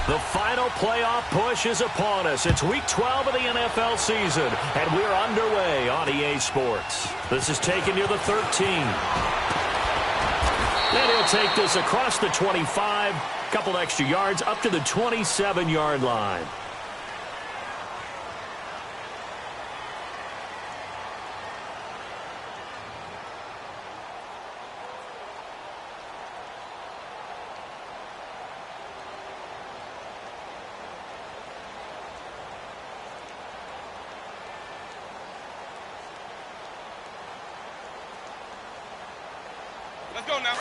The final playoff push is upon us. It's Week 12 of the NFL season, and we're underway on EA Sports. This is taken near the 13. And he'll take this across the 25, couple extra yards, up to the 27-yard line. Let's go now.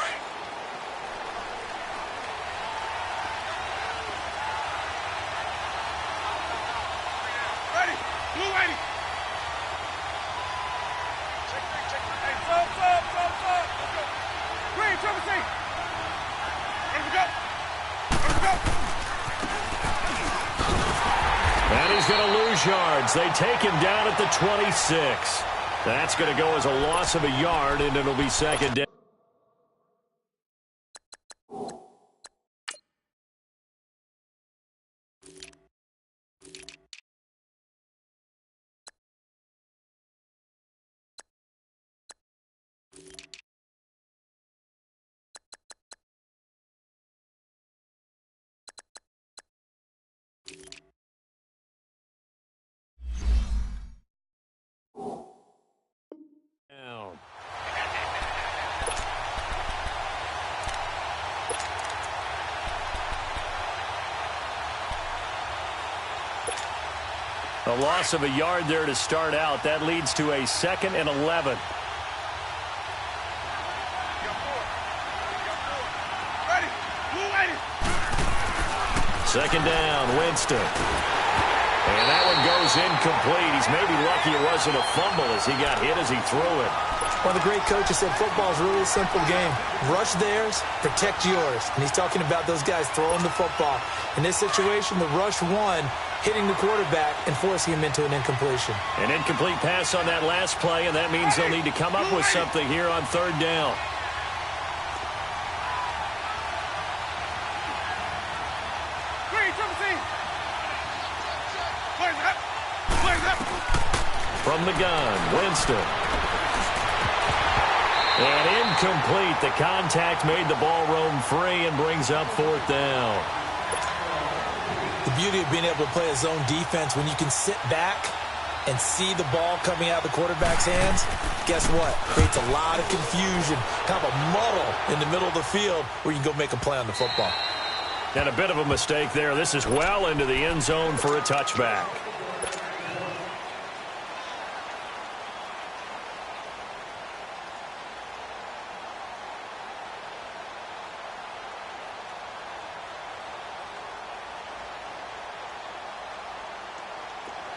Ready. Blue ready. Check. Hey, stop. Let's go. Green, triple C. Ready to go. And he's going to lose yards. They take him down at the 26. That's going to go as a loss of a yard, and it'll be second down. A loss of a yard there to start out. That leads to a 2nd and 11. Ready. Blue ready. Second down, Winston. And that one goes incomplete. He's maybe lucky it wasn't a fumble as he got hit as he threw it. One of the great coaches said football is really a simple game. Rush theirs, protect yours. And he's talking about those guys throwing the football. In this situation, the rush won, hitting the quarterback and forcing him into an incompletion. An incomplete pass on that last play, and that means they'll need to come up with something here on third down. From the gun, Winston. And incomplete. The contact made the ball roam free and brings up fourth down. The beauty of being able to play a zone defense when you can sit back and see the ball coming out of the quarterback's hands, guess what? Creates a lot of confusion, kind of a muddle in the middle of the field where you can go make a play on the football. And a bit of a mistake there. This is well into the end zone for a touchback.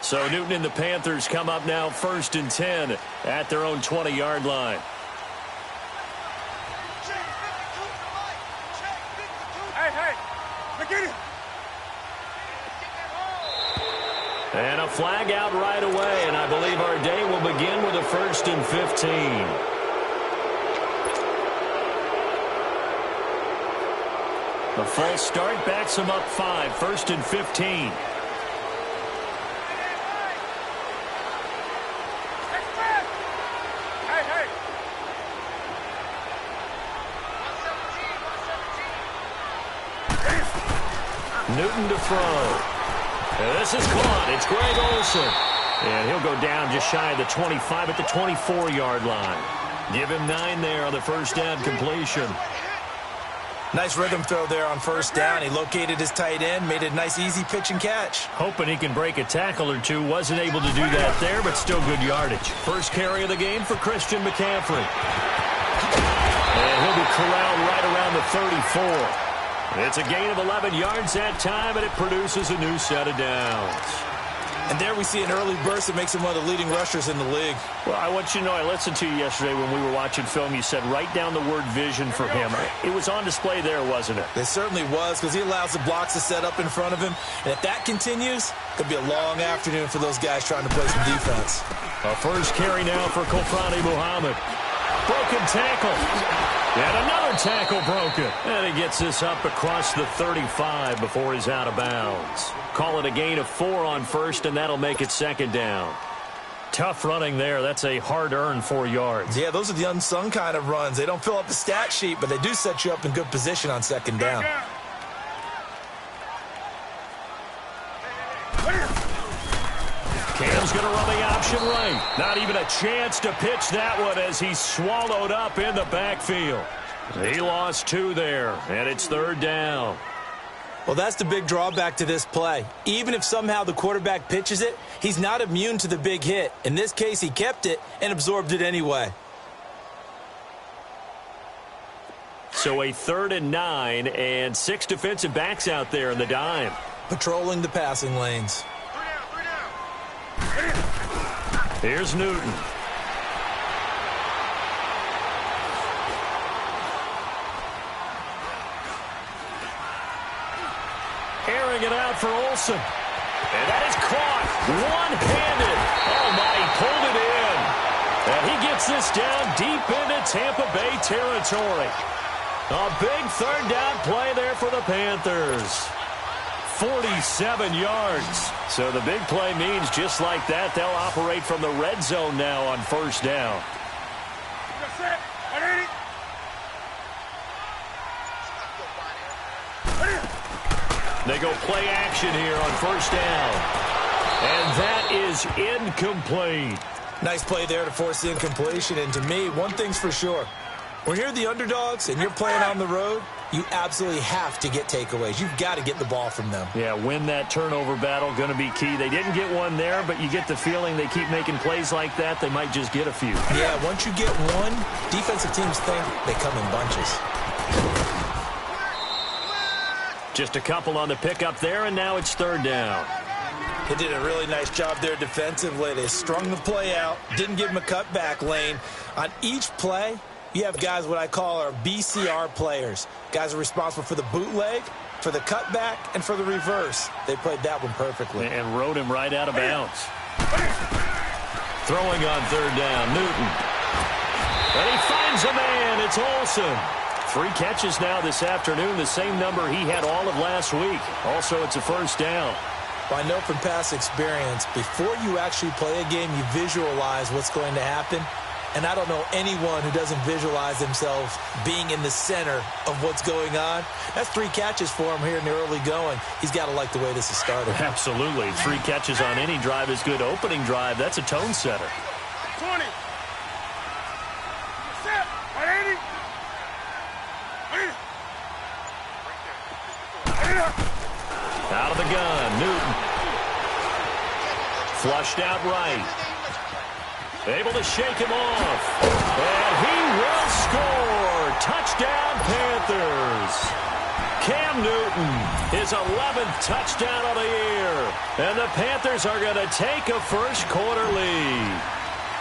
So Newton and the Panthers come up now 1st and 10 at their own 20-yard line. Hey, look at it. And a flag out right away, and I believe our day will begin with a 1st and 15. The false start backs them up 5, 1st and 15. Newton to throw. And this is caught. It's Greg Olsen. And he'll go down just shy of the 25 at the 24-yard line. Give him 9 there on the first down completion. Nice rhythm throw there on first down. He located his tight end, made a nice easy pitch and catch. Hoping he can break a tackle or two. Wasn't able to do that there, but still good yardage. First carry of the game for Christian McCaffrey. And he'll be corralled right around the 34. It's a gain of 11 yards that time, and it produces a new set of downs. And there we see an early burst that makes him one of the leading rushers in the league. Well, I want you to know, I listened to you yesterday when we were watching film. You said write down the word vision for him. It was on display there, wasn't it? It certainly was, because he allows the blocks to set up in front of him. And if that continues, it could be a long afternoon for those guys trying to play some defense. A first carry now for Kofrani Muhammad. Broken tackle. And another tackle broken. And he gets this up across the 35 before he's out of bounds. Call it a gain of 4 on first, and that'll make it second down. Tough running there. That's a hard-earned 4 yards. Yeah, those are the unsung kind of runs. They don't fill up the stat sheet, but they do set you up in good position on second down. Cam's going to run the option right. Not even a chance to pitch that one as he's swallowed up in the backfield. He lost 2 there, and it's third down. Well, that's the big drawback to this play. Even if somehow the quarterback pitches it, he's not immune to the big hit. In this case, he kept it and absorbed it anyway. So a 3rd and 9 and 6 defensive backs out there in the dime. Patrolling the passing lanes. Here's Newton. Airing it out for Olsen. And that is caught. One-handed. Oh, my, he pulled it in. And he gets this down deep into Tampa Bay territory. A big third down play there for the Panthers. 47 yards. So the big play means just like that, they'll operate from the red zone now on first down. They go play action here on first down. And that is incomplete. Nice play there to force the incompletion. And to me, one thing's for sure. When you're the underdogs and you're playing on the road, you absolutely have to get takeaways. You've got to get the ball from them. Yeah, win that turnover battle, going to be key. They didn't get one there, but you get the feeling they keep making plays like that, they might just get a few. Yeah, once you get one, defensive teams think they come in bunches. Just a couple on the pickup there, and now it's third down. They did a really nice job there defensively. They strung the play out, didn't give him a cutback lane. On each play, you have guys what I call our BCR players. Guys are responsible for the bootleg, for the cutback, and for the reverse. They played that one perfectly. And rode him right out of bounds. Throwing on third down, Newton. And he finds a man. It's Olsen. 3 catches now this afternoon, the same number he had all of last week. Also, it's a first down. Well, I know from past experience, before you actually play a game, you visualize what's going to happen. And I don't know anyone who doesn't visualize themselves being in the center of what's going on. That's 3 catches for him here in the early going. He's got to like the way this is started. Absolutely. 3 catches on any drive is good. Opening drive, that's a tone setter. 20. Set. 180. Out of the gun, Newton. Flushed out right. Able to shake him off. And he will score. Touchdown, Panthers. Cam Newton, his 11th touchdown of the year. And the Panthers are going to take a first quarter lead.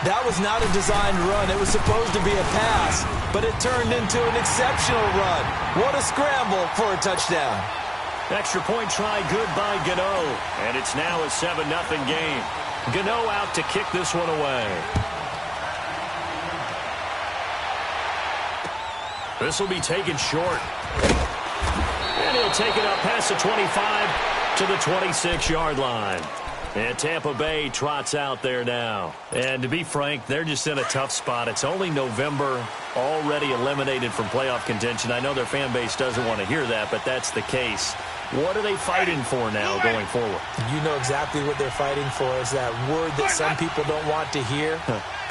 That was not a designed run. It was supposed to be a pass, but it turned into an exceptional run. What a scramble for a touchdown. Extra point try good by Gano. And it's now a 7-0 game. Gano out to kick this one away. This will be taken short. And he'll take it up past the 25 to the 26-yard line. And Tampa Bay trots out there now. And to be frank, they're just in a tough spot. It's only November, already eliminated from playoff contention. I know their fan base doesn't want to hear that, but that's the case. What are they fighting for now going forward? You know exactly what they're fighting for. Is that word that some people don't want to hear,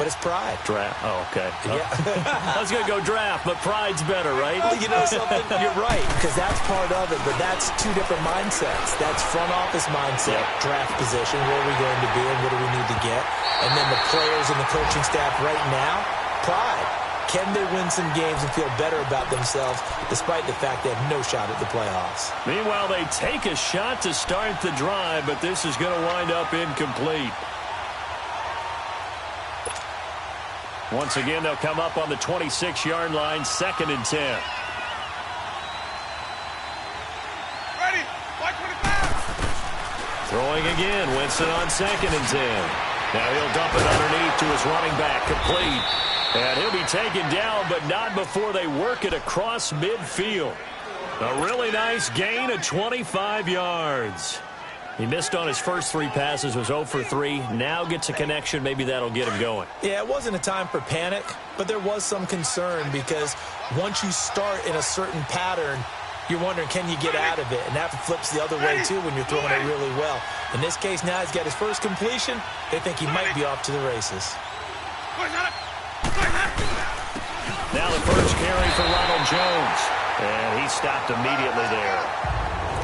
but it's pride. Draft. Oh, okay. Yeah. I was going to go draft, but pride's better, right? Well, you know something? You're right, because that's part of it, but that's 2 different mindsets. That's front office mindset, draft position, where are we going to be and what do we need to get? And then the players and the coaching staff right now, pride. Can they win some games and feel better about themselves despite the fact they have no shot at the playoffs? Meanwhile, they take a shot to start the drive, but this is going to wind up incomplete. Once again, they'll come up on the 26-yard line, 2nd and 10. Ready. 525. Throwing again, Winston on 2nd and 10. Now he'll dump it underneath to his running back, complete. And he'll be taken down, but not before they work it across midfield. A really nice gain of 25 yards. He missed on his first 3 passes, was 0 for 3. Now gets a connection. Maybe that'll get him going. Yeah, it wasn't a time for panic, but there was some concern because once you start in a certain pattern, you're wondering, can you get out of it? And that flips the other way, too, when you're throwing it really well. In this case, now he's got his first completion. They think he might be off to the races. Now the first carry for Ronald Jones. And he stopped immediately there.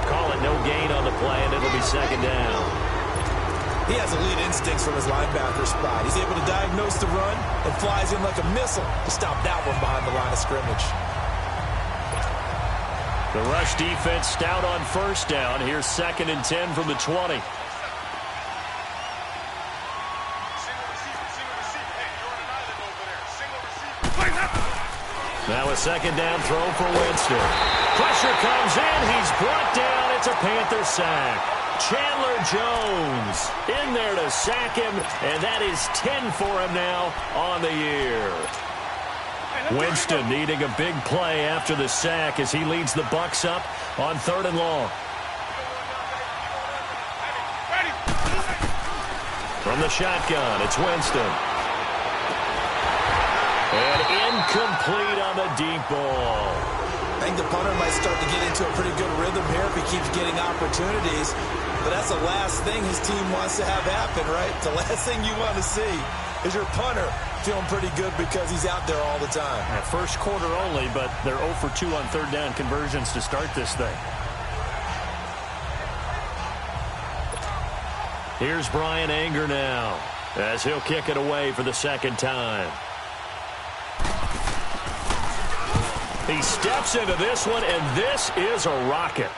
Call it no gain on the play, and it'll be second down. He has elite instincts from his linebacker spot. He's able to diagnose the run and flies in like a missile to stop that one behind the line of scrimmage. The rush defense stout on first down. Here's 2nd and 10 from the 20. Now a second down throw for Winston. Pressure comes in. He's brought down. It's a Panther sack. Chandler Jones in there to sack him, and that is 10 for him now on the year. Winston needing a big play after the sack as he leads the Bucs up on 3rd and long. From the shotgun, it's Winston. And incomplete on the deep ball. I think the punter might start to get into a pretty good rhythm here if he keeps getting opportunities. But that's the last thing his team wants to have happen, right? The last thing you want to see is your punter feeling pretty good because he's out there all the time. Yeah, first quarter only, but they're 0 for 2 on 3rd down conversions to start this thing. Here's Brian Anger now as he'll kick it away for the 2nd time. He steps into this one, and this is a rocket.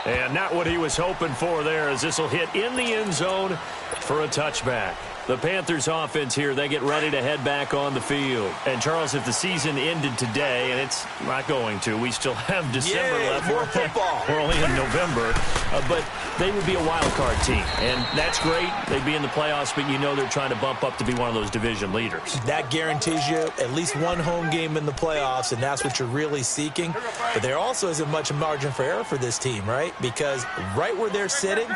And not what he was hoping for there, as this will hit in the end zone for a touchback. The Panthers offense here, they get ready to head back on the field. And, Charles, if the season ended today, and it's not going to, we still have December left. More football. We're only in November. But they would be a wild card team. And that's great. They'd be in the playoffs, but you know they're trying to bump up to be one of those division leaders. That guarantees you at least one home game in the playoffs, and that's what you're really seeking. But there also isn't much margin for error for this team, right? Because right where they're sitting,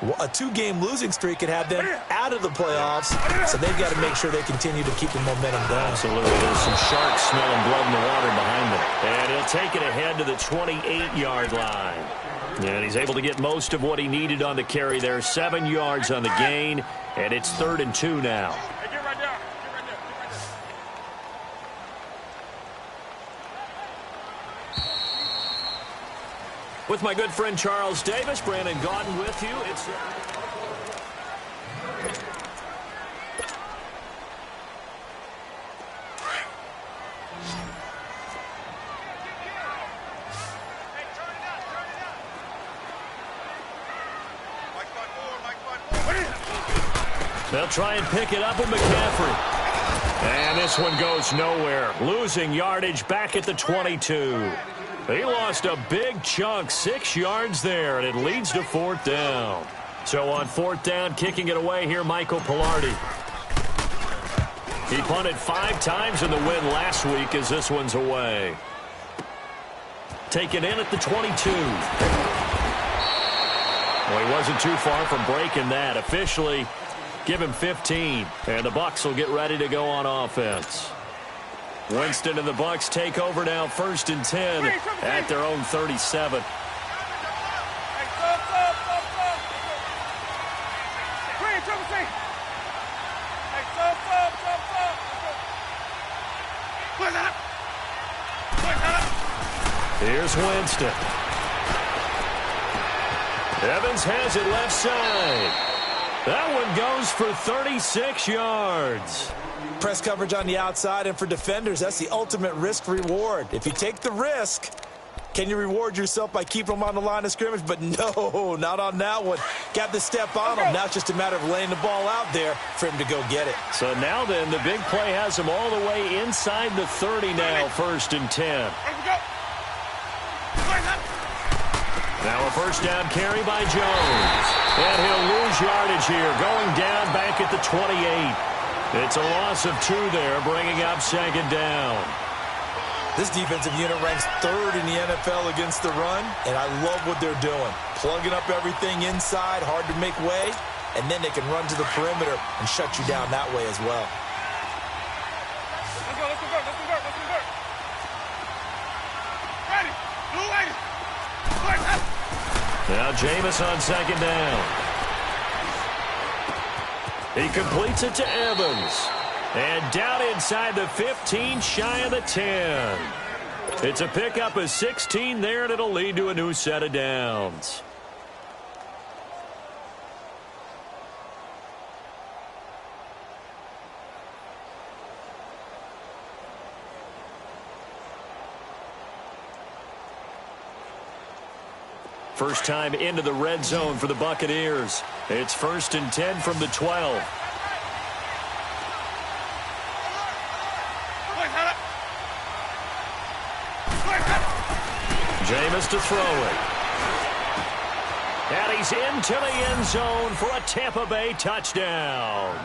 a 2-game losing streak could have them out of the playoffs, so they've got to make sure they continue to keep the momentum going. Absolutely. There's some sharks smelling blood in the water behind them. And he'll take it ahead to the 28-yard line. And he's able to get most of what he needed on the carry there. 7 yards on the gain, and it's 3rd and 2 now. With my good friend Charles Davis, Brandon Gaudin with you. It's they'll try and pick it up with McCaffrey. And this one goes nowhere. Losing yardage back at the 22. He lost a big chunk, 6 yards there, and it leads to 4th down. So on 4th down, kicking it away here, Michael Pilardi. He punted 5 times in the win last week as this one's away. Taken in at the 22. Well, he wasn't too far from breaking that. Officially, give him 15, and the Bucs will get ready to go on offense. Winston and the Bucs take over now, 1st and 10 at their own 37. Here's Winston. Evans has it left side. That one goes for 36 yards. Press coverage on the outside, and for defenders, that's the ultimate risk-reward. If you take the risk, can you reward yourself by keeping them on the line of scrimmage? But no, not on that one. Got the step on him. Now it's just a matter of laying the ball out there for him to go get it. So now then, the big play has him all the way inside the 30 now, 1st and 10. Now a 1st down carry by Jones. And he'll lose yardage here, going down back at the 28. It's a loss of 2 there, bringing up second down. This defensive unit ranks 3rd in the NFL against the run, and I love what they're doing. Plugging up everything inside, hard to make way, and then they can run to the perimeter and shut you down that way as well. Let's go, let's convert, let's convert, let's convert. Ready, blue lady. Now Jameis on second down. He completes it to Evans. And down inside the 15, shy of the 10. It's a pickup of 16 there, and it'll lead to a new set of downs. First time into the red zone for the Buccaneers. It's 1st and 10 from the 12. Jameis to throw it. And he's into the end zone for a Tampa Bay touchdown.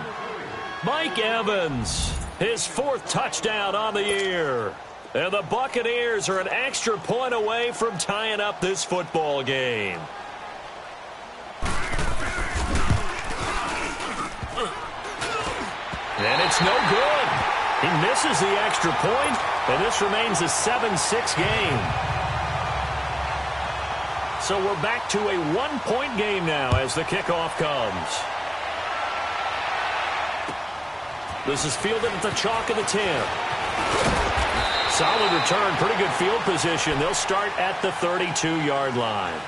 Mike Evans, his 4th touchdown on the year. And the Buccaneers are an extra point away from tying up this football game. And it's no good. He misses the extra point, and this remains a 7-6 game. So we're back to a 1-point game now as the kickoff comes. This is fielded at the chalk of the 10. Solid return, pretty good field position. They'll start at the 32-yard line.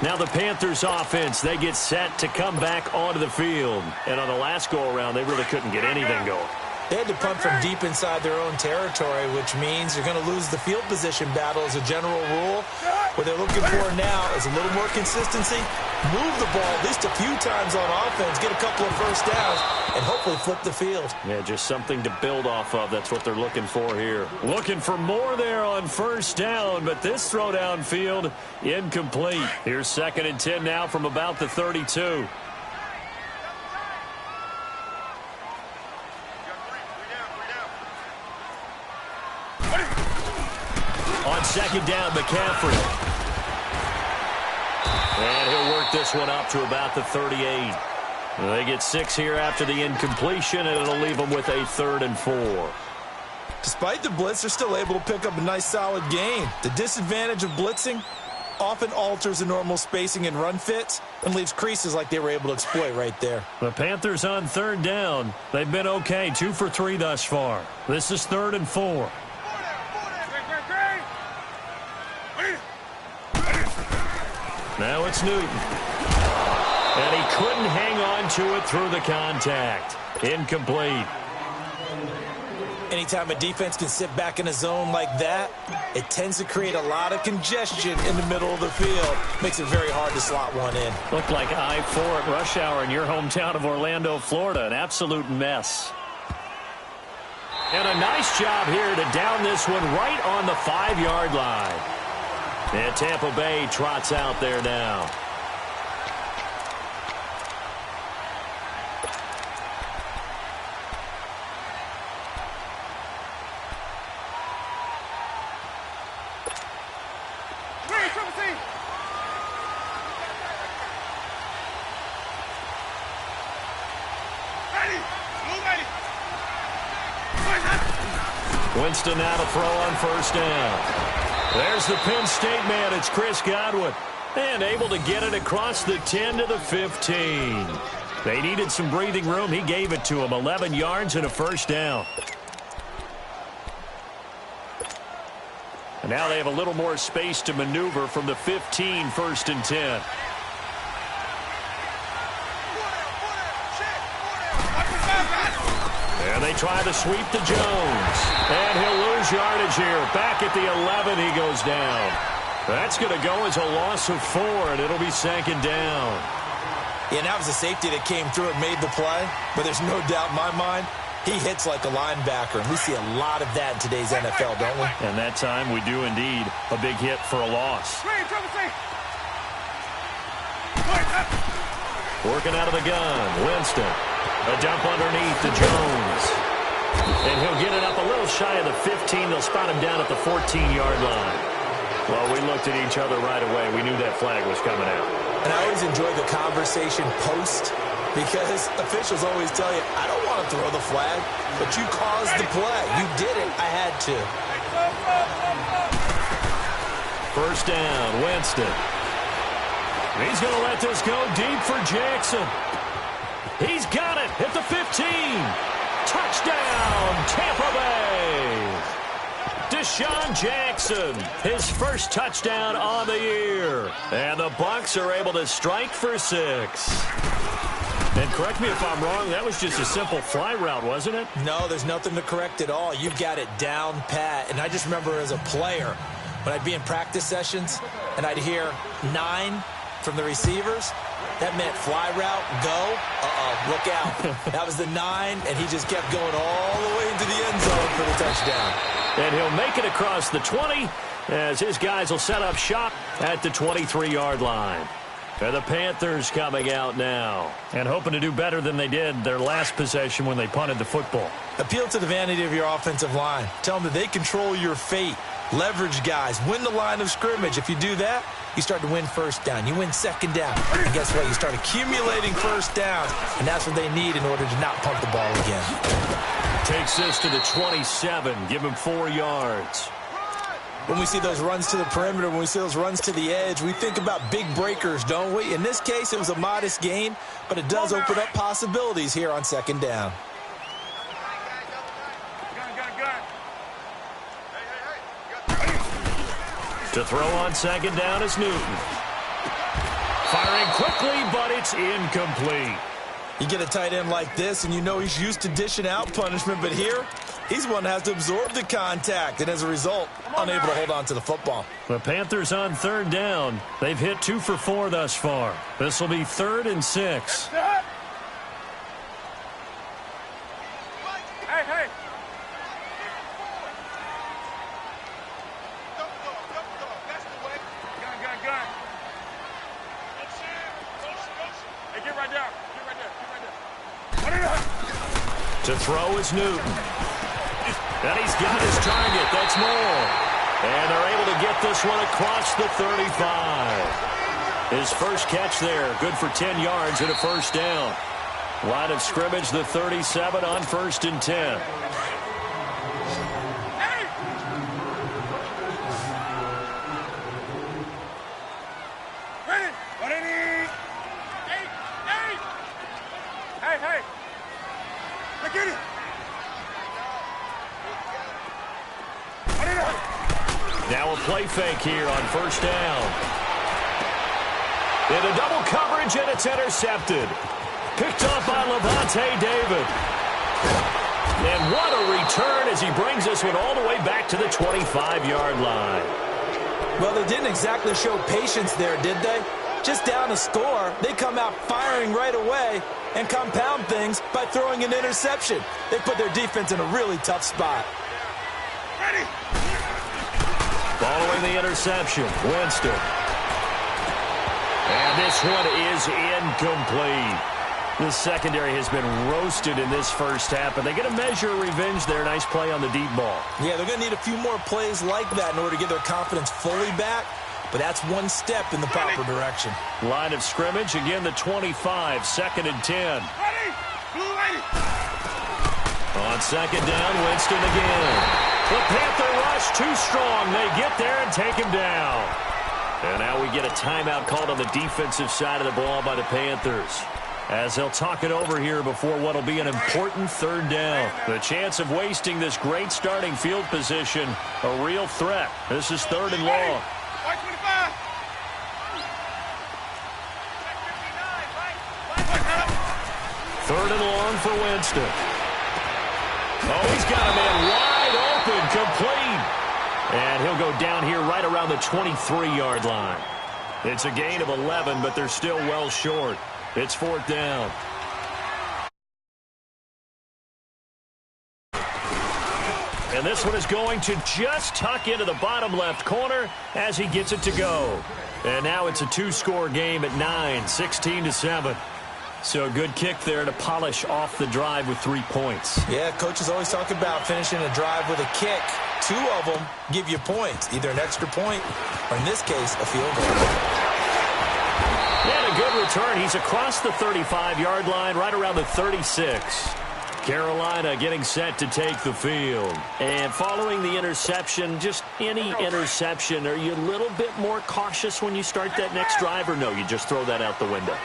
Now the Panthers offense, they get set to come back onto the field. And on the last go-around, they really couldn't get anything going. They had to punt from deep inside their own territory, which means you're going to lose the field position battle as a general rule. What they're looking for now is a little more consistency, move the ball at least a few times on offense, get a couple of first downs, and hopefully flip the field. Yeah, just something to build off of. That's what they're looking for here. Looking for more there on first down, but this throw downfield incomplete. Here's 2nd and 10 now from about the 32. On second down, McCaffrey. And he'll work this one up to about the 38. They get 6 here after the incompletion, and it'll leave them with a 3rd and 4. Despite the blitz, they're still able to pick up a nice solid gain. The disadvantage of blitzing often alters the normal spacing and run fits and leaves creases like they were able to exploit right there. The Panthers on 3rd down. They've been okay, 2 for 3 thus far. This is 3rd and 4. Now it's Newton. And he couldn't hang on to it through the contact. Incomplete. Anytime a defense can sit back in a zone like that, it tends to create a lot of congestion in the middle of the field. Makes it very hard to slot one in. Looked like I-4 at rush hour in your hometown of Orlando, Florida. An absolute mess. And a nice job here to down this one right on the 5-yard line. And Tampa Bay trots out there now. Winston now to throw on first down. There's the Penn State man. It's Chris Godwin. And able to get it across the 10 to the 15. They needed some breathing room. He gave it to them. 11 yards and a first down. And now they have a little more space to maneuver from the 15, 1st and 10. And they try to sweep to Jones. And he'll lose yardage here. Back at the 11, he goes down. That's going to go as a loss of 4, and it'll be 2nd down. Yeah, that was a safety that came through and made the play. But there's no doubt in my mind, he hits like a linebacker. And we see a lot of that in today's NFL, don't we? And that time we do indeed. A big hit for a loss. Working out of the gun, Winston. A dump underneath to Jones. And he'll get it up a little shy of the 15. They'll spot him down at the 14-yard line. Well, we looked at each other right away. We knew that flag was coming out. And I always enjoy the conversation post because officials always tell you, I don't want to throw the flag, but you caused the play. You did it. I had to. First down, Winston. He's going to let this go deep for Jackson. He's got it at the 15. Touchdown, Tampa Bay. Deshaun Jackson, his first touchdown on the year. And the Bucs are able to strike for 6. And correct me if I'm wrong, that was just a simple fly route, wasn't it? No, there's nothing to correct at all. You got it down pat. And I just remember as a player, when I'd be in practice sessions and I'd hear 9 from the receivers, that meant fly route, go, look out. That was the 9, and he just kept going all the way into the end zone for the touchdown. And he'll make it across the 20 as his guys will set up shop at the 23-yard line. And the Panthers coming out now and hoping to do better than they did their last possession when they punted the football. Appeal to the vanity of your offensive line. Tell them that they control your fate. Leverage guys. Win the line of scrimmage. If you do that, you start to win first down. You win second down. And guess what? You start accumulating first downs. And that's what they need in order to not punt the ball again. Takes this to the 27. Give him 4 yards. When we see those runs to the perimeter, when we see those runs to the edge, we think about big breakers, don't we? In this case, it was a modest gain, but it does open up possibilities here on second down. To throw on second down is Newton. Firing quickly, but it's incomplete. You get a tight end like this, and you know he's used to dishing out punishment, but here, he's one that has to absorb the contact, and as a result, unable to hold on to the football. The Panthers on third down. They've hit 2 for 4 thus far. This will be 3rd and 6. Hey! Gun. Hey, get right there. To throw is Newton. And he's got his target. That's more. And they're able to get this one across the 35. His first catch there. Good for 10 yards and a first down. Line of scrimmage, the 37 on 1st and 10. Hey. Look at it. Now a play fake here on first down. In a double coverage, and it's intercepted. Picked off by Levante David. And what a return as he brings this one all the way back to the 25-yard line. Well, they didn't exactly show patience there, did they? Just down a score, they come out firing right away and compound things by throwing an interception. They put their defense in a really tough spot. Ready. Following the interception, Winston. And this one is incomplete. The secondary has been roasted in this first half, but they get a measure of revenge there. Nice play on the deep ball. Yeah, they're going to need a few more plays like that in order to get their confidence fully back, but that's one step in the proper direction. Line of scrimmage, again the 25, 2nd and 10. Ready. Blue lady. On second down, Winston again. The Panther rush too strong. They get there and take him down. And now we get a timeout called on the defensive side of the ball by the Panthers, as they'll talk it over here before what will be an important 3rd down. The chance of wasting this great starting field position, a real threat. This is 3rd and long. White 25. 3rd and long for Winston. Oh, he's got a man wide open, complete. And he'll go down here right around the 23-yard line. It's a gain of 11, but they're still well short. It's 4th down. And this one is going to just tuck into the bottom left corner as he gets it to go. And now it's a 2-score game at 9, 16-7. So a good kick there to polish off the drive with 3 points. Yeah, coaches always talk about finishing a drive with a kick. 2 of them give you points, either an extra point or, in this case, a field goal. And a good return. He's across the 35-yard line, right around the 36. Carolina getting set to take the field. And following the interception, just any interception, are you a little bit more cautious when you start that next drive, or no, you just throw that out the window?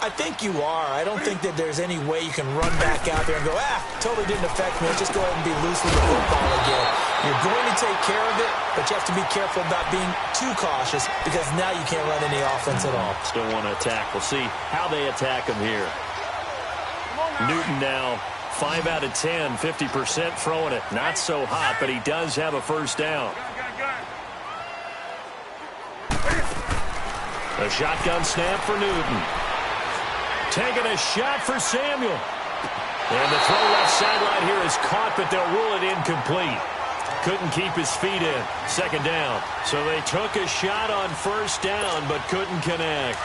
I think you are. I don't think that there's any way you can run back out there and go, totally didn't affect me. Just go ahead and be loose with the football again. You're going to take care of it, but you have to be careful about being too cautious because now you can't run any offense at all. Still want to attack. We'll see how they attack him here. Newton now 5 out of 10, 50% throwing it. Not so hot, but he does have a first down. A shotgun snap for Newton. Taking a shot for Samuel. And the throw left sideline here is caught, but they'll rule it incomplete. Couldn't keep his feet in. Second down. So they took a shot on first down, but couldn't connect.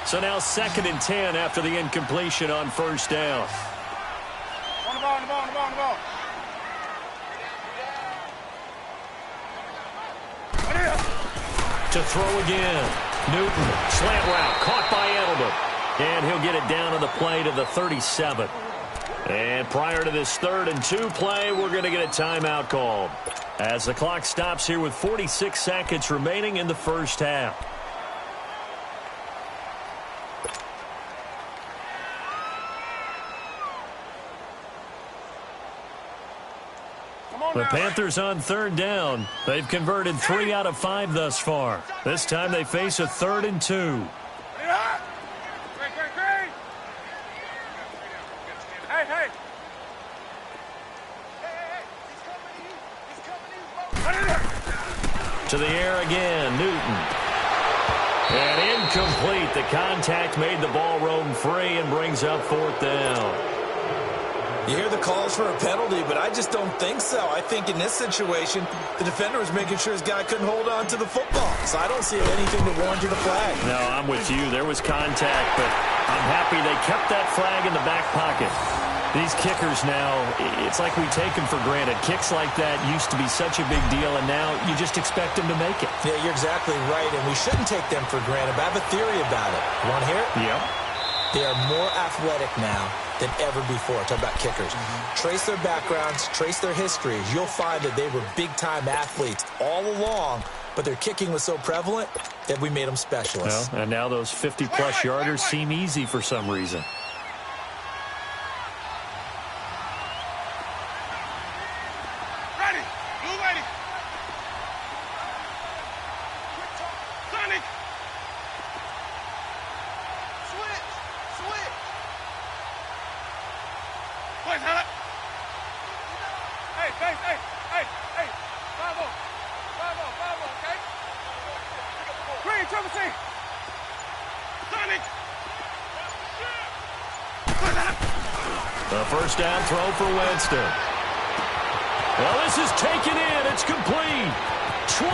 So now 2nd and 10 after the incompletion on first down. On the ball, on the ball, on the ball, on the ball. To throw again. Newton, slant route, caught by Edelman. And he'll get it down on the play to the 37. And prior to this 3rd and 2 play, we're going to get a timeout called as the clock stops here with 46 seconds remaining in the first half. The Panthers on 3rd down. They've converted 3 out of 5 thus far. This time they face a 3rd and 2. To the air again, Newton. And incomplete. The contact made the ball roam free and brings up 4th down. You hear the calls for a penalty, but I just don't think so. I think in this situation, the defender was making sure his guy couldn't hold on to the football. So I don't see anything to warrant the flag. No, I'm with you. There was contact, but I'm happy they kept that flag in the back pocket. These kickers now, it's like we take them for granted. Kicks like that used to be such a big deal, and now you just expect them to make it. Yeah, you're exactly right, and we shouldn't take them for granted. But I have a theory about it. You want to hear it? Yep. They are more athletic now than ever before. Talk about kickers. Trace their backgrounds, trace their histories. You'll find that they were big-time athletes all along, but their kicking was so prevalent that we made them specialists. Well, and now those 50-plus yarders seem easy for some reason. The first down throw for Winston. Well, this is taken in. It's complete. 20,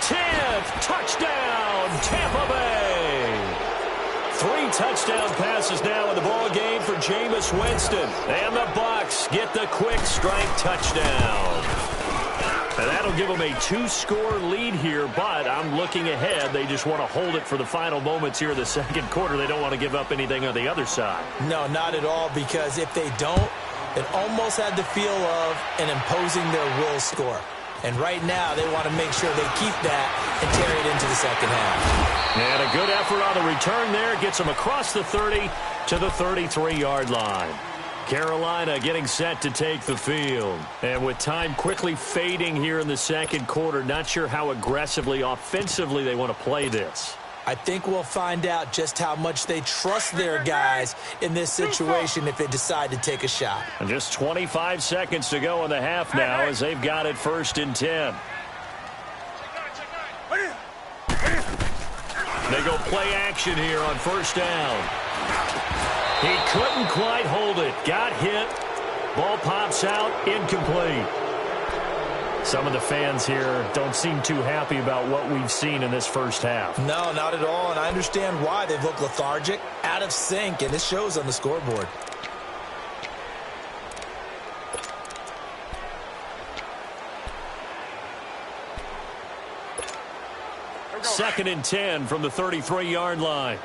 10, touchdown, Tampa Bay. 3 touchdown passes now in the ball game for Jameis Winston. And the Bucs get the quick strike touchdown. And that'll give them a 2-score lead here, but I'm looking ahead. They just want to hold it for the final moments here in the second quarter. They don't want to give up anything on the other side. No, not at all, because if they don't, it almost had the feel of an imposing their will score. And right now, they want to make sure they keep that and carry it into the second half. And a good effort on the return there. Gets them across the 30 to the 33-yard line. Carolina getting set to take the field. And with time quickly fading here in the second quarter, not sure how aggressively, offensively they want to play this. I think we'll find out just how much they trust their guys in this situation if they decide to take a shot. And just 25 seconds to go in the half now as they've got it 1st and 10. They go play action here on first down. He couldn't quite hold it. Got hit. Ball pops out. Incomplete. Some of the fans here don't seem too happy about what we've seen in this first half. No, not at all, and I understand why. They've looked lethargic, out of sync, and it shows on the scoreboard. Second and 10 from the 33-yard line.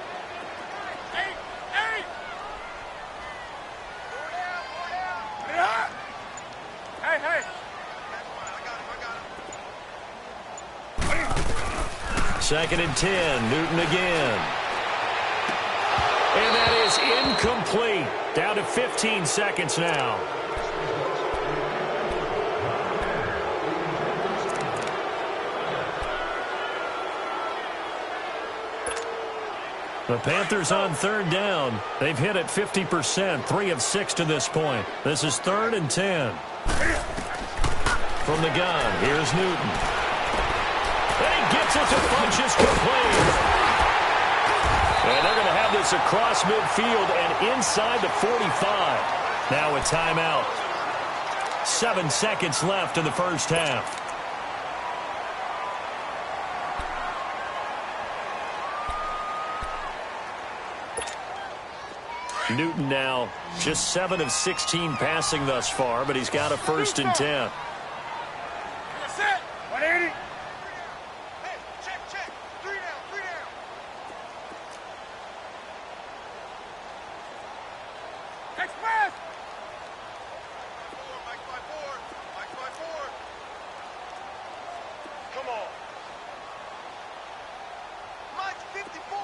Second and 10, Newton again. And that is incomplete. Down to 15 seconds now. The Panthers on third down. They've hit it 50%, 3 of 6 to this point. This is 3rd and 10. From the gun, here's Newton. And he gets it to Funchess complete. And they're going to have this across midfield and inside the 45. Now a timeout. 7 seconds left in the first half. Newton now just 7 of 16 passing thus far, but he's got a 1st and 10. That's it. 180. Hey, check. 3 down. Express. Mike by 4. Come on. Mike's 54.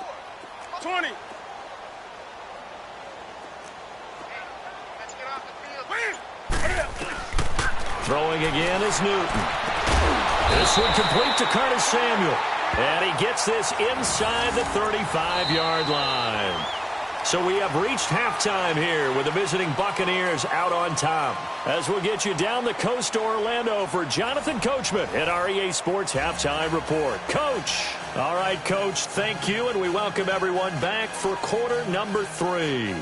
20. Throwing again is Newton. This one complete to Curtis Samuel. And he gets this inside the 35-yard line. So we have reached halftime here with the visiting Buccaneers out on top. As we'll get you down the coast to Orlando for Jonathan Coachman at our EA Sports Halftime Report. Coach. All right, Coach, thank you, and we welcome everyone back for quarter number 3.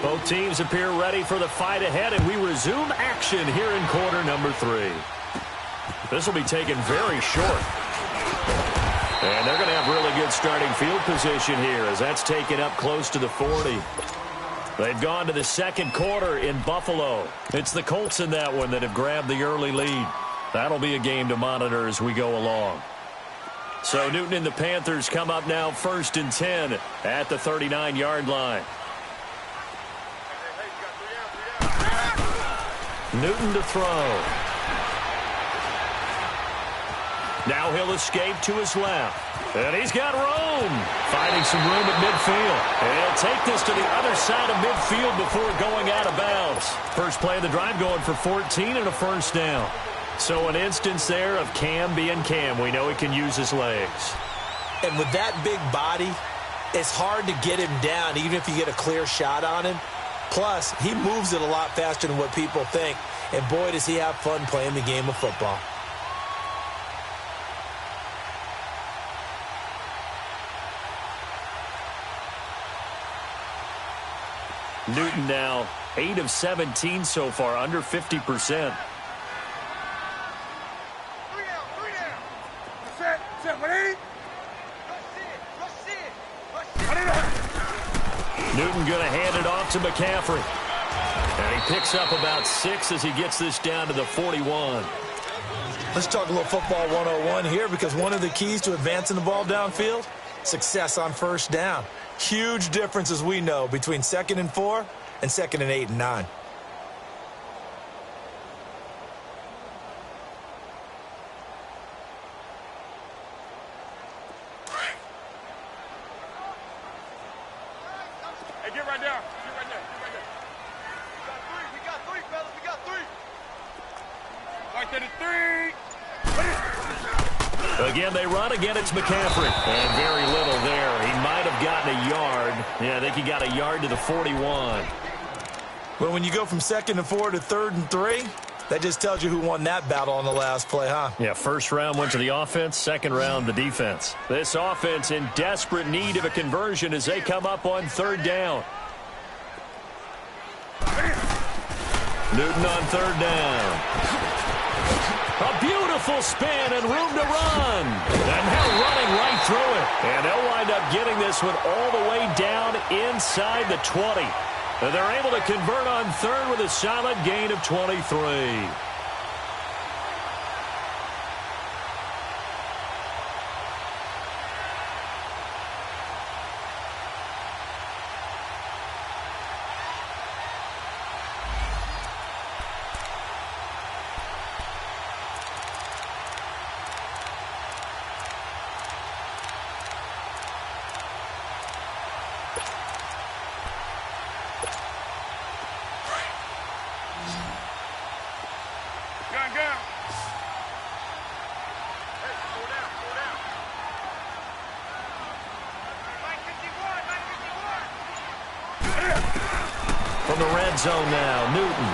Both teams appear ready for the fight ahead, and we resume action here in quarter number 3. This will be taken very short. And they're going to have really good starting field position here as that's taken up close to the 40. They've gone to the second quarter in Buffalo. It's the Colts in that one that have grabbed the early lead. That'll be a game to monitor as we go along. So Newton and the Panthers come up now 1st and 10 at the 39-yard line. Newton to throw. Now he'll escape to his left. And he's got room. Finding some room at midfield. And he'll take this to the other side of midfield before going out of bounds. First play of the drive going for 14 and a 1st down. So an instance there of Cam being Cam. We know he can use his legs. And with that big body, it's hard to get him down even if you get a clear shot on him. Plus, he moves it a lot faster than what people think. And boy, does he have fun playing the game of football. Newton now 8 of 17 so far, under 50%. 3 down. Set. 180. Newton going to hand it off to McCaffrey. And he picks up about 6 as he gets this down to the 41. Let's talk a little football 101 here, because one of the keys to advancing the ball downfield, success on 1st down. Huge difference, as we know, between 2nd and 4 and 2nd and 8 and 9. Hey, get right down. We got 3, fellas. We got 3. Right there to 3. Again, they run. Again, it's McCaffrey. And very little there. He might have gotten a yard. Yeah, I think he got a yard to the 41. Well, when you go from 2nd and 4 to 3rd and 3, That just tells you who won that battle on the last play, huh? Yeah, first round went to the offense, second round the defense. This offense in desperate need of a conversion as they come up on third down. Newton on third down. A beautiful spin and room to run. And they're running right through it. And they'll wind up getting this one all the way down inside the 20. And they're able to convert on third with a solid gain of 23. From the red zone now, Newton.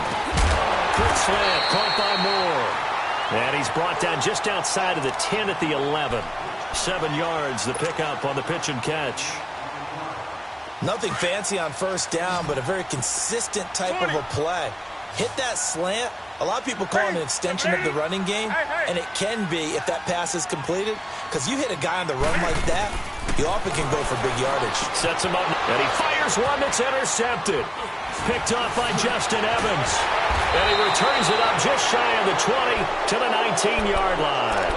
Quick slant, caught by Moore. And he's brought down just outside of the 10 at the 11. 7 yards, the pickup on the pitch and catch. Nothing fancy on first down, but a very consistent type of a play. Hit that slant. A lot of people call it an extension of the running game, and it can be if that pass is completed, because you hit a guy on the run like that, he often can go for big yardage. Sets him up, and he fires one that's intercepted. Picked off by Justin Evans. And he returns it up just shy of the 20 to the 19-yard line.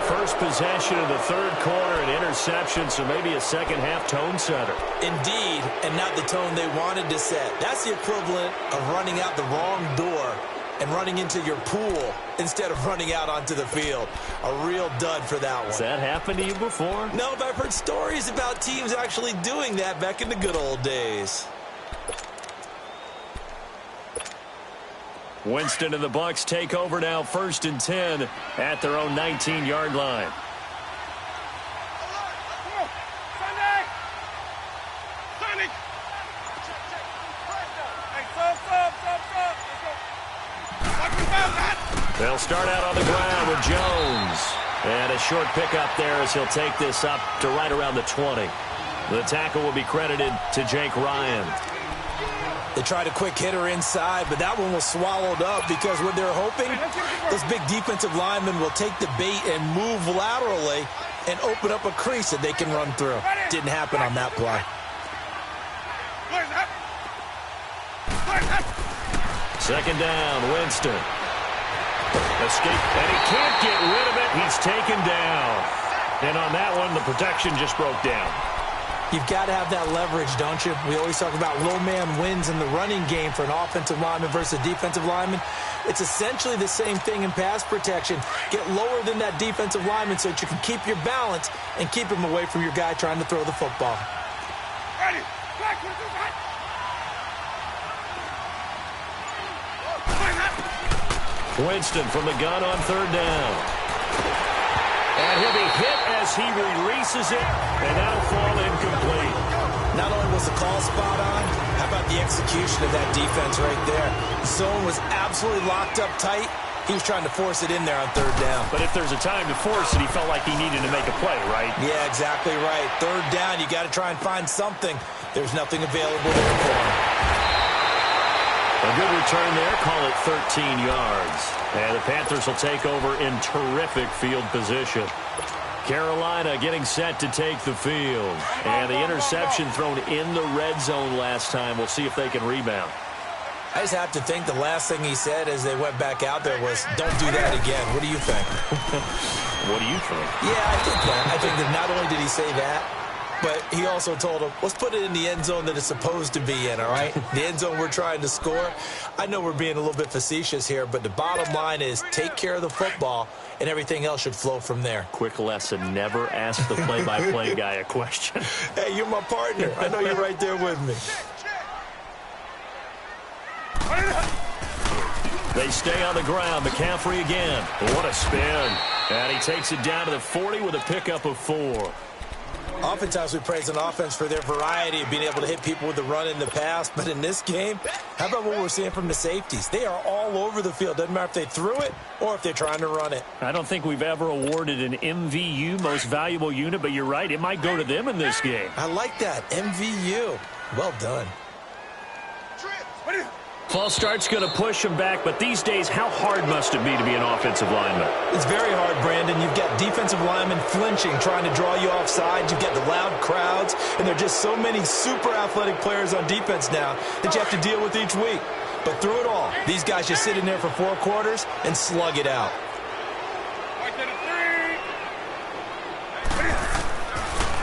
First possession of the third quarter, an interception, so maybe a second-half tone setter. Indeed, and not the tone they wanted to set. That's the equivalent of running out the wrong door and running into your pool instead of running out onto the field. A real dud for that one. Has that happened to you before? No, but I've heard stories about teams actually doing that back in the good old days. Winston and the Bucs take over now, 1st and 10 at their own 19-yard line. They'll start out on the ground with Jones. And a short pickup there as he'll take this up to right around the 20. The tackle will be credited to Jake Ryan. They tried a quick hitter inside, but that one was swallowed up because what they're hoping, those big defensive linemen will take the bait and move laterally and open up a crease that they can run through. Didn't happen on that play. Second down, Winston. Escape, and he can't get rid of it. He's taken down. And on that one, the protection just broke down. You've got to have that leverage, don't you? We always talk about low man wins in the running game for an offensive lineman versus a defensive lineman. It's essentially the same thing in pass protection. Get lower than that defensive lineman so that you can keep your balance and keep him away from your guy trying to throw the football. Ready. Winston from the gun on third down. And he'll be hit as he releases it, and that'll fall incomplete. Not only was the call spot on, how about the execution of that defense right there? The zone was absolutely locked up tight. He was trying to force it in there on third down. But if there's a time to force it, he felt like he needed to make a play, right? Yeah, exactly right. Third down, you got to try and find something. There's nothing available there for him. A good return there, call it 13 yards. And the Panthers will take over in terrific field position. Carolina getting set to take the field. And the interception thrown in the red zone last time. We'll see if they can rebound. I just have to think the last thing he said as they went back out there was, don't do that again. What do you think? What do you think? Yeah, I think that. I think that not only did he say that, but he also told him, let's put it in the end zone that it's supposed to be in, all right? The end zone we're trying to score. I know we're being a little bit facetious here, but the bottom line is take care of the football, and everything else should flow from there. Quick lesson, never ask the play-by-play guy a question. Hey, you're my partner. I know you're right there with me. They stay on the ground. McCaffrey again. What a spin. And he takes it down to the 40 with a pickup of 4. Oftentimes we praise an offense for their variety of being able to hit people with the run in the pass. But in this game, how about what we're seeing from the safeties? They are all over the field. Doesn't matter if they threw it or if they're trying to run it. I don't think we've ever awarded an MVU, most valuable unit, but you're right. It might go to them in this game. I like that. MVU. Well done. False start's going to push him back, but these days, how hard must it be to be an offensive lineman? It's very hard, Brandon. You've got defensive linemen flinching, trying to draw you offside. You've got the loud crowds, and there are just so many super athletic players on defense now that you have to deal with each week. But through it all, these guys just sit in there for 4 quarters and slug it out.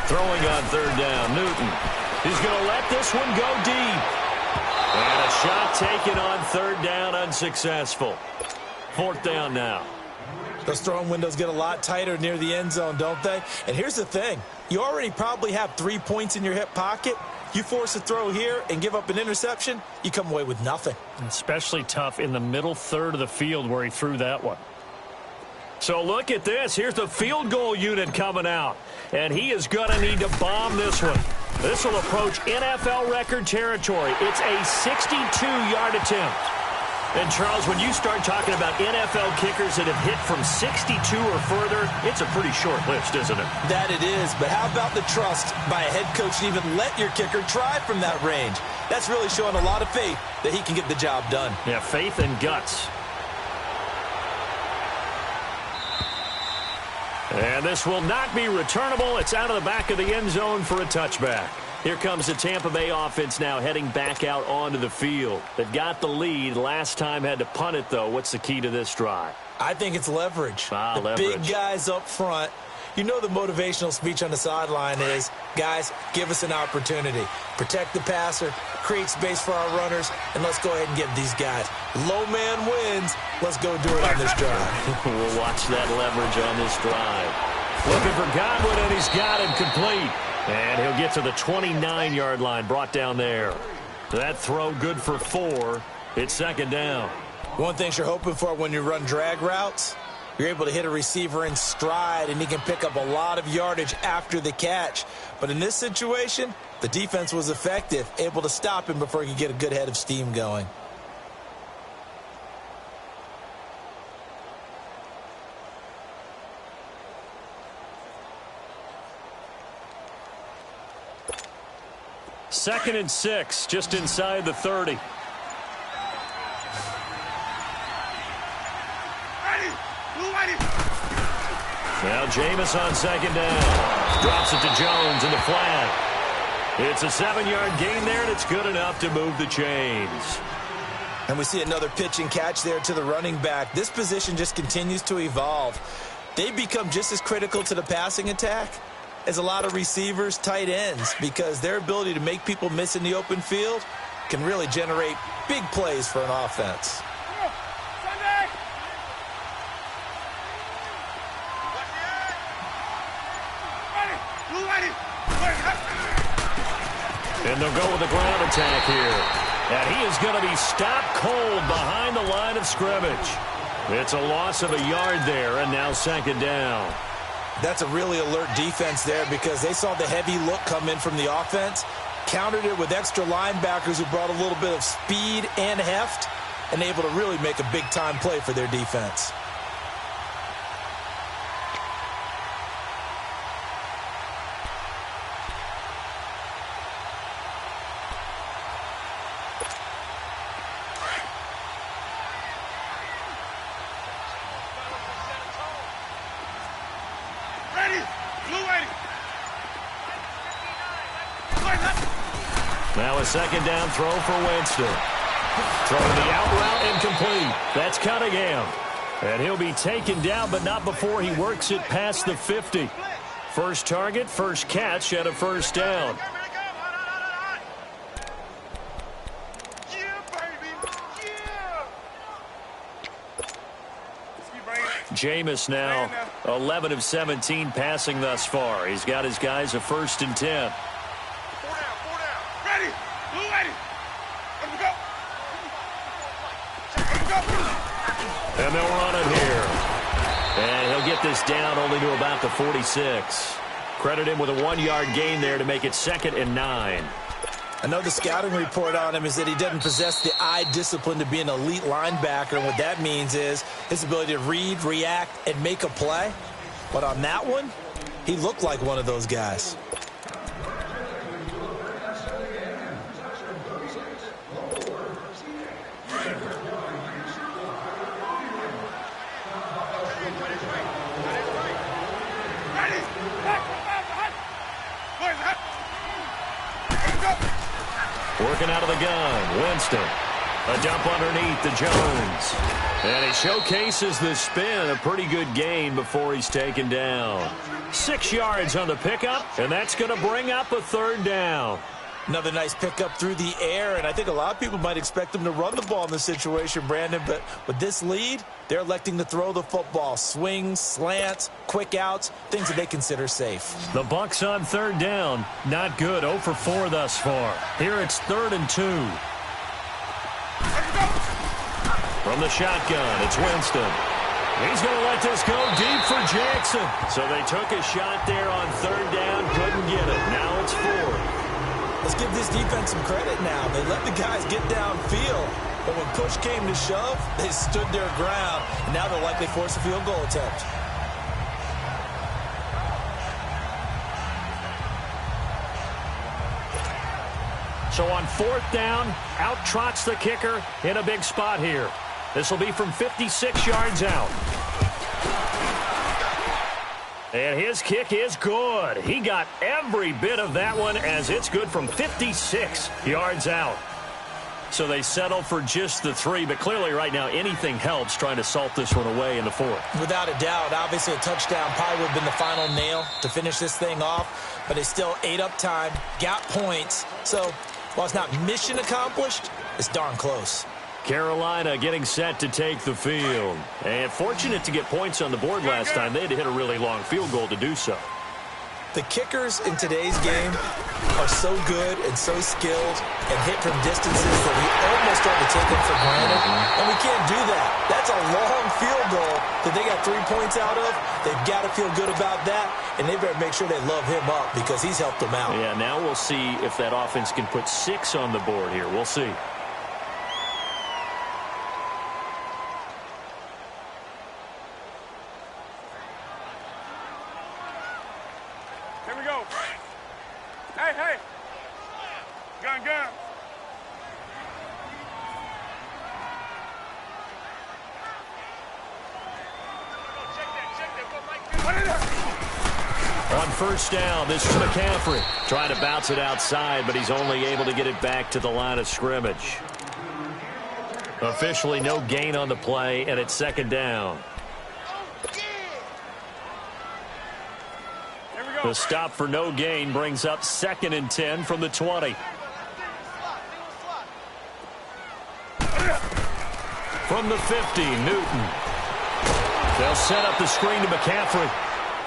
Throwing on third down, Newton. He's going to let this one go deep. And a shot taken on third down, unsuccessful. 4th down now. Those throwing windows get a lot tighter near the end zone, don't they? And here's the thing. You already probably have 3 points in your hip pocket. You force a throw here and give up an interception, you come away with nothing. Especially tough in the middle third of the field where he threw that one. So look at this. Here's the field goal unit coming out. And he is going to need to bomb this one. This will approach NFL record territory. It's a 62-yard attempt. And, Charles, when you start talking about NFL kickers that have hit from 62 or further, it's a pretty short list, isn't it? That it is. But how about the trust by a head coach to even let your kicker try from that range? That's really showing a lot of faith that he can get the job done. Yeah, faith and guts. And this will not be returnable. It's out of the back of the end zone for a touchback. Here comes the Tampa Bay offense now heading back out onto the field. They've got the lead. Last time had to punt it, though. What's the key to this drive? I think it's leverage. Leverage. Big guys up front. You know the motivational speech on the sideline is, guys, give us an opportunity. Protect the passer, create space for our runners, and let's go ahead and get these guys. Low man wins. Let's go do it on this drive. We'll watch that leverage on this drive. Looking for Godwin, and he's got him complete. And he'll get to the 29-yard line, brought down there. That throw good for 4. It's 2nd down. One thing you're hoping for when you run drag routes, you're able to hit a receiver in stride, and he can pick up a lot of yardage after the catch. But in this situation, the defense was effective, able to stop him before he could get a good head of steam going. Second and 6, just inside the 30. Now Jameis on 2nd down. Drops it to Jones in the flat. It's a 7-yard gain there, and it's good enough to move the chains. And we see another pitch and catch there to the running back. This position just continues to evolve. They've become just as critical to the passing attack as a lot of receivers, tight ends, because their ability to make people miss in the open field can really generate big plays for an offense. And they'll go with the ground attack here. And he is going to be stopped cold behind the line of scrimmage. It's a loss of a yard there, and now 2nd down. That's a really alert defense there because they saw the heavy look come in from the offense, countered it with extra linebackers who brought a little bit of speed and heft, and able to really make a big-time play for their defense. Now a 2nd down throw for Winston. Throwing the out route incomplete. That's Cunningham. And he'll be taken down, but not before he works it past the 50. First target, first catch at a 1st down. Jameis now 11 of 17 passing thus far. He's got his guys a 1st and 10. And they'll run it here. And he'll get this down only to about the 46. Credit him with a 1-yard gain there to make it 2nd and 9. I know the scouting report on him is that he doesn't possess the eye discipline to be an elite linebacker, and what that means is his ability to read, react, and make a play. But on that one, he looked like one of those guys. Working out of the gun, Winston. A dump underneath to Jones. And he showcases the spin. A pretty good gain before he's taken down. 6 yards on the pickup, and that's going to bring up a 3rd down. Another nice pickup through the air, and I think a lot of people might expect him to run the ball in this situation, Brandon, but with this lead, they're electing to throw the football. Swings, slants, quick outs, things that they consider safe. The Bucs on 3rd down. Not good. 0 for 4 thus far. Here it's 3rd and 2. From the shotgun, it's Winston. He's going to let this go deep for Jackson. So they took a shot there on 3rd down, couldn't get it. Now it's 4th. Let's give this defense some credit now. They let the guys get downfield, but when push came to shove, they stood their ground, and now they'll likely force a field goal attempt. So on 4th down, out trots the kicker in a big spot here. This will be from 56 yards out. And his kick is good. He got every bit of that one as it's good from 56 yards out. So they settle for just the 3, but clearly right now anything helps trying to salt this one away in the 4th. Without a doubt, obviously a touchdown probably would have been the final nail to finish this thing off, but they still ate up time, got points. So while it's not mission accomplished, it's darn close. Carolina getting set to take the field. And fortunate to get points on the board last time. They had to hit a really long field goal to do so. The kickers in today's game are so good and so skilled and hit from distances that we almost start to take them for granted. And we can't do that. That's a long field goal that they got 3 points out of. They've got to feel good about that, and they better make sure they love him up because he's helped them out. Yeah, now we'll see if that offense can put 6 on the board here. We'll see. Here we go. Hey, hey. Gun, gun. On 1st down, this is McCaffrey. Trying to bounce it outside, but he's only able to get it back to the line of scrimmage. Officially no gain on the play, and it's 2nd down. The stop for no gain brings up 2nd and 10 from the 20. From the 50, Newton. They'll set up the screen to McCaffrey.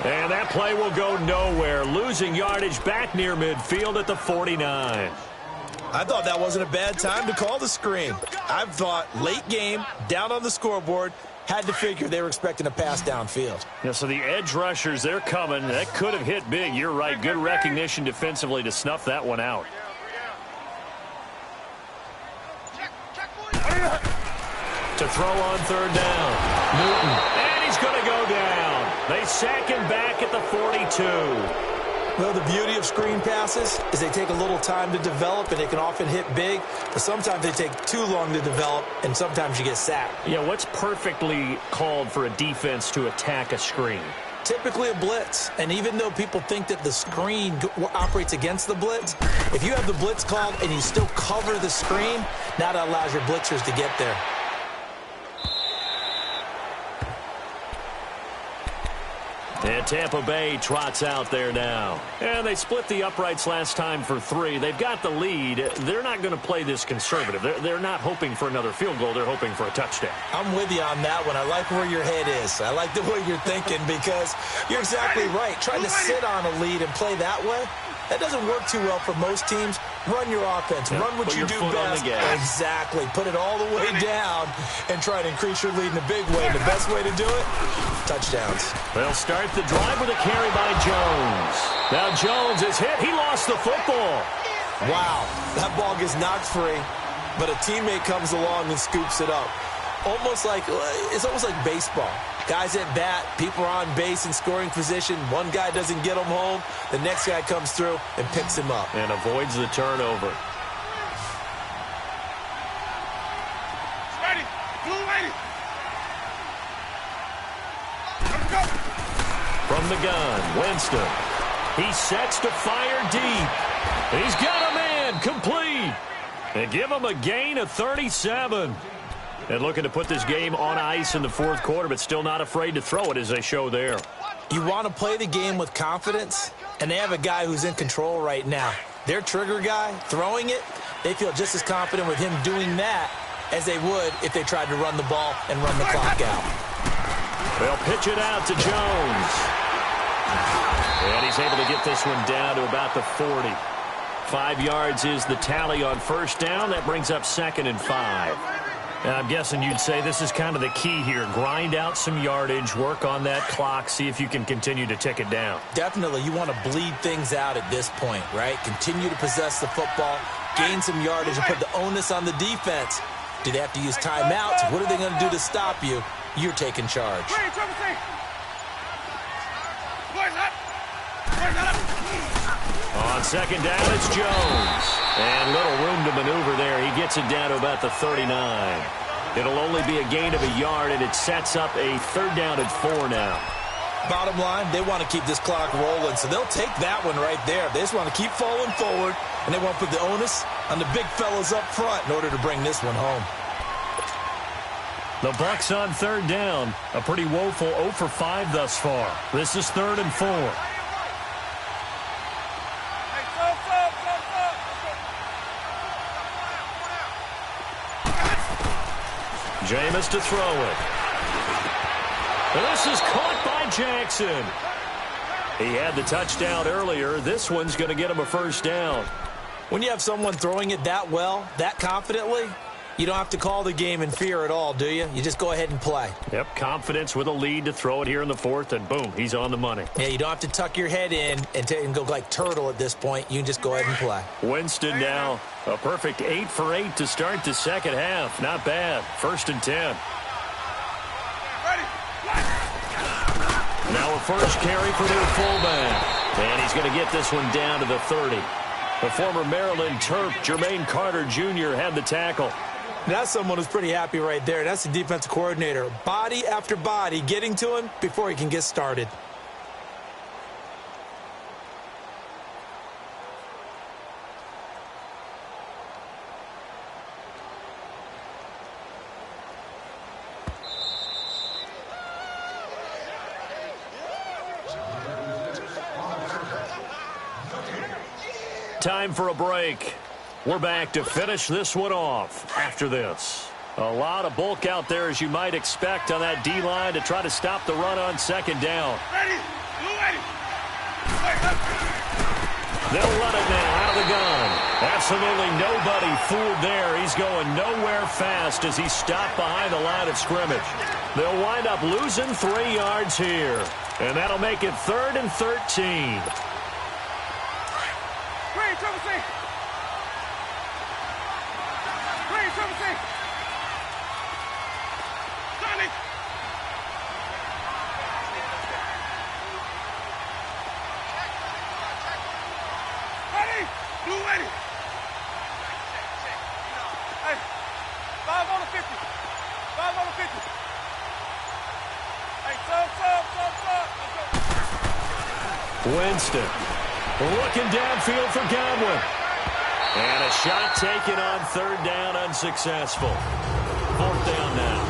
And that play will go nowhere. Losing yardage back near midfield at the 49. I thought that wasn't a bad time to call the screen. I've thought late game, down on the scoreboard, had to figure they were expecting a pass downfield. Yeah, so the edge rushers, they're coming. That could have hit big. You're right. Good recognition defensively to snuff that one out. To throw on 3rd down. Newton. And he's going to go down. They sack him back at the 42. Well, the beauty of screen passes is they take a little time to develop, and they can often hit big, but sometimes they take too long to develop, and sometimes you get sacked. Yeah, what's perfectly called for a defense to attack a screen? Typically a blitz, and even though people think that the screen operates against the blitz, if you have the blitz called and you still cover the screen, now that allows your blitzers to get there. And Tampa Bay trots out there now. And they split the uprights last time for 3. They've got the lead. They're not going to play this conservative. They're not hoping for another field goal. They're hoping for a touchdown. I'm with you on that one. I like where your head is. I like the way you're thinking because you're exactly right. Trying to sit on a lead and play that way, that doesn't work too well for most teams. Run your offense. Yep. Run what you do best. Exactly. Put it all the way down and try to increase your lead in a big way. And the best way to do it, touchdowns. They'll start the drive with a carry by Jones. Now Jones is hit. He lost the football. Wow. That ball gets knocked free, but a teammate comes along and scoops it up. It's almost like baseball. Guys at bat, people are on base in scoring position. One guy doesn't get him home. The next guy comes through and picks him up. And avoids the turnover. Ready. Blue lady. Let's go. From the gun, Winston. He sets to fire deep. He's got a man complete. And give him a gain of 37. And looking to put this game on ice in the fourth quarter, but still not afraid to throw it as they show there. You want to play the game with confidence, and they have a guy who's in control right now. Their trigger guy, throwing it, they feel just as confident with him doing that as they would if they tried to run the ball and run the clock out. They'll pitch it out to Jones. And he's able to get this one down to about the 40. 5 yards is the tally on first down. That brings up 2nd and 5. And I'm guessing you'd say this is kind of the key here. Grind out some yardage, work on that clock, see if you can continue to tick it down. Definitely. You want to bleed things out at this point, right? Continue to possess the football, gain some yardage, and put the onus on the defense. Do they have to use timeouts? What are they going to do to stop you? You're taking charge. On second down, it's Jones. And little room to maneuver there. He gets it down to about the 39. It'll only be a gain of a yard, and it sets up a 3rd down and 4 now. Bottom line, they want to keep this clock rolling, so they'll take that one right there. They just want to keep falling forward, and they want to put the onus on the big fellas up front in order to bring this one home. The Bucs on 3rd down. A pretty woeful 0 for 5 thus far. This is 3rd and 4. Jameis to throw it. And this is caught by Jackson. He had the touchdown earlier. This one's going to get him a 1st down. When you have someone throwing it that well, that confidently, you don't have to call the game in fear at all, do you? You just go ahead and play. Yep, confidence with a lead to throw it here in the 4th, and boom, he's on the money. Yeah, you don't have to tuck your head in and go like turtle at this point. You can just go ahead and play. Winston now, a perfect 8 for 8 to start the second half. Not bad. 1st and 10. Now a first carry for their fullback. And he's going to get this one down to the 30. The former Maryland Terp, Jermaine Carter Jr., had the tackle. That's someone who's pretty happy right there. That's the defensive coordinator. Body after body getting to him before he can get started. Time for a break. We're back to finish this one off after this. A lot of bulk out there, as you might expect, on that D-line to try to stop the run on 2nd down. They'll run it now out of the gun. Absolutely nobody fooled there. He's going nowhere fast as he's stopped behind the line of scrimmage. They'll wind up losing 3 yards here. And that'll make it 3rd and 13. Winston looking downfield for Godwin. And a shot taken on 3rd down, unsuccessful. 4th down now.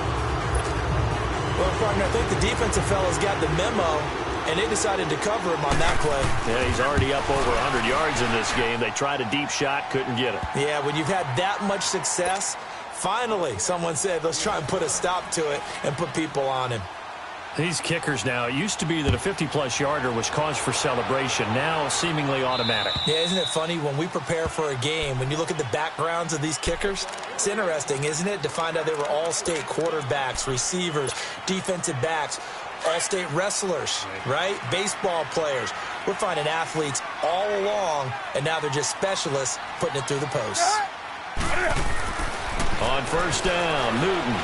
Well, partner, I think the defensive fellas got the memo, and they decided to cover him on that play. Yeah, he's already up over 100 yards in this game. They tried a deep shot, couldn't get it. Yeah, when you've had that much success, finally someone said, let's try and put a stop to it and put people on him. These kickers now, it used to be that a 50-plus yarder was cause for celebration. Now seemingly automatic. Yeah, isn't it funny when we prepare for a game, when you look at the backgrounds of these kickers, it's interesting, isn't it, to find out they were all-state quarterbacks, receivers, defensive backs, all-state wrestlers, right? Baseball players. We're finding athletes all along, and now they're just specialists putting it through the posts. On first down, Newton.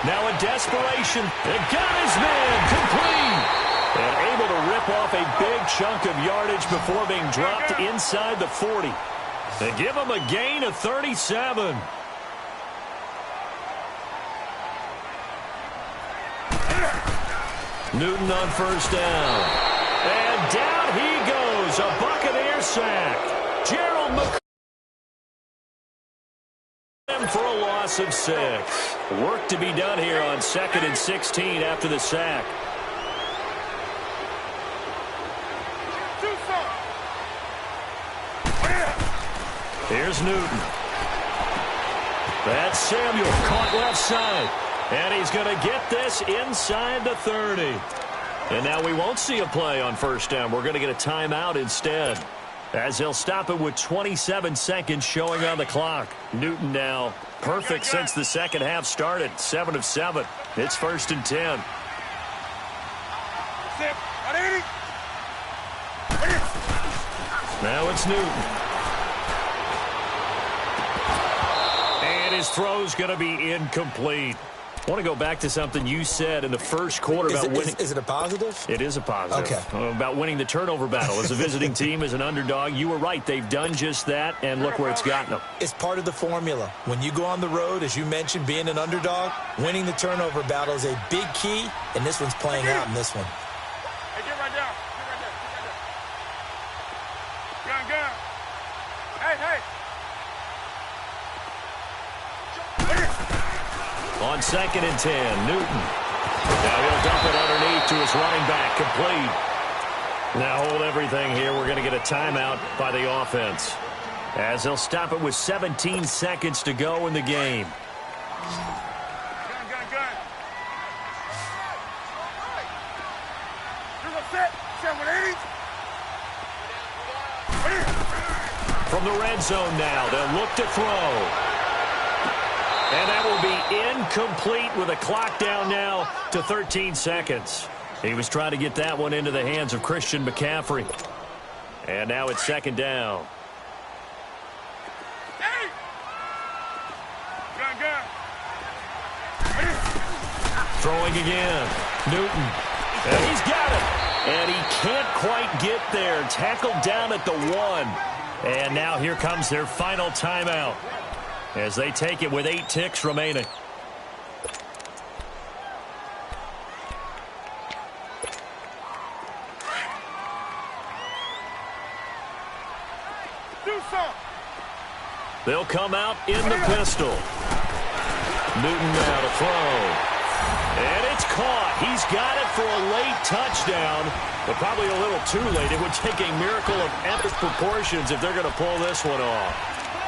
Now in desperation, it got his man complete. And able to rip off a big chunk of yardage before being dropped inside the 40. They give him a gain of 37. Newton on first down. And down he goes. A Buccaneer sack. Gerald McCoy for a loss of 6. Work to be done here on 2nd and 16 after the sack. Here's Newton. That's Samuel, caught left side. And he's going to get this inside the 30. And now we won't see a play on first down. We're going to get a timeout instead, as he'll stop it with 27 seconds showing on the clock. Newton now perfect since the second half started. 7 of 7. It's 1st and 10. Now it's Newton. And his throw's going to be incomplete. I want to go back to something you said in the first quarter about winning. Is it a positive? It is a positive. Okay. About winning the turnover battle. As a visiting team, as an underdog, you were right. They've done just that, and look where it's gotten them. It's part of the formula. When you go on the road, as you mentioned, being an underdog, winning the turnover battle is a big key, and this one's playing out in this one. Hey, get right down. Get right there. Gun. Hey. On 2nd and 10, Newton. Now he'll dump it underneath to his running back, complete. Now hold everything here. We're going to get a timeout by the offense, as they'll stop it with 17 seconds to go in the game. Gun. You're set. 780. From the red zone now, they'll look to throw. And that will be incomplete with a clock down now to 13 seconds. He was trying to get that one into the hands of Christian McCaffrey. And now it's 2nd down. Hey! Gun. Throwing again. Newton. And he's got it. And he can't quite get there. Tackled down at the 1. And now here comes their final timeout, as they take it with 8 ticks remaining. They'll come out in the pistol. Newton now to throw. And it's caught. He's got it for a late touchdown, but probably a little too late. It would take a miracle of epic proportions if they're going to pull this one off.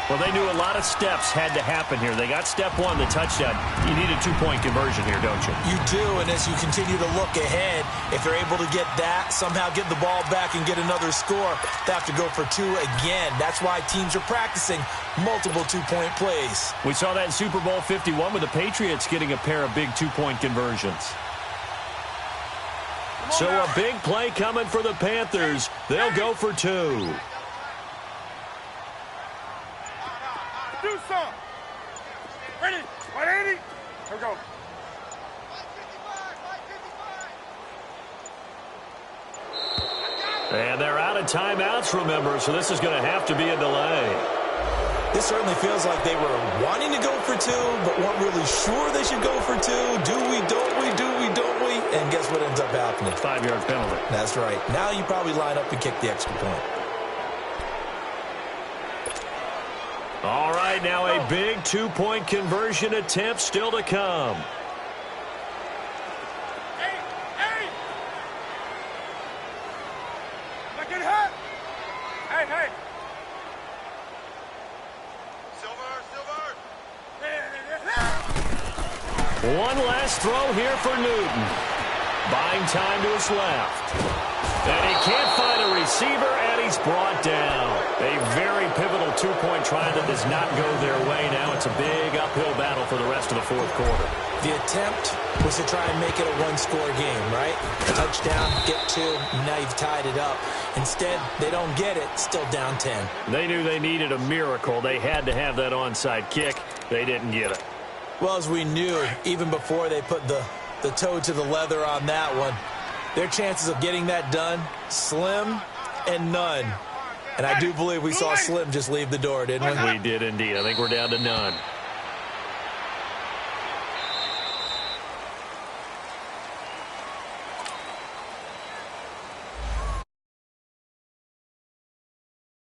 Well, they knew a lot of steps had to happen here. They got step 1, the touchdown. You need a 2-point conversion here, don't you? You do, and as you continue to look ahead, if they're able to get that, somehow get the ball back and get another score, they have to go for 2 again. That's why teams are practicing multiple 2-point plays. We saw that in Super Bowl 51 with the Patriots getting a pair of big 2-point conversions. So a big play coming for the Panthers. They'll go for 2. Do some. Ready? 180. Here we go. And they're out of timeouts, remember, so this is going to have to be a delay. This certainly feels like they were wanting to go for 2, but weren't really sure they should go for 2. Do we, don't we, do we, don't we? And guess what ends up happening? 5-yard penalty. That's right. Now you probably line up and kick the extra point. All right, now a big 2-point conversion attempt still to come. Hey! Not getting hurt! Hey! Silver! One last throw here for Newton. Buying time to his left. And he can't find a receiver, and he's brought down. A very pivotal two-point try that does not go their way. Now it's a big uphill battle for the rest of the fourth quarter. The attempt was to try and make it a one-score game, right? Touchdown, get two, now you've tied it up. Instead, they don't get it, still down 10. They knew they needed a miracle. They had to have that onside kick. They didn't get it. Well, as we knew, even before they put the toe to the leather on that one, their chances of getting that done, slim and none. And I do believe we saw Slim just leave the door, didn't we? We did indeed. I think we're down to none.